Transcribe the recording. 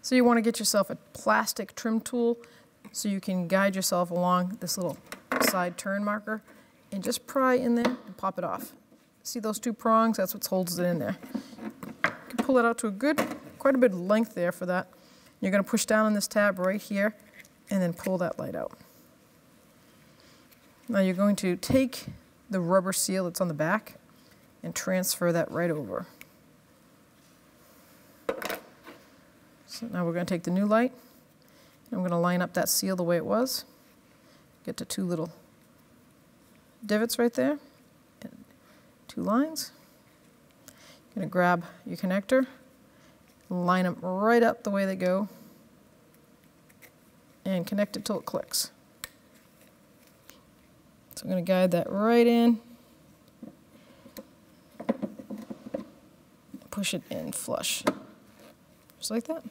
So you want to get yourself a plastic trim tool so you can guide yourself along this little side turn marker and just pry in there and pop it off. See those two prongs? That's what holds it in there. You can pull it out to quite a bit of length there for that. You're going to push down on this tab right here and then pull that light out. Now you're going to take the rubber seal that's on the back and transfer that right over. So now we're going to take the new light. I'm going to line up that seal the way it was. Get to two little divots right there. And two lines. You're going to grab your connector, line them right up the way they go, and connect it till it clicks. So I'm going to guide that right in, push it in flush, just like that.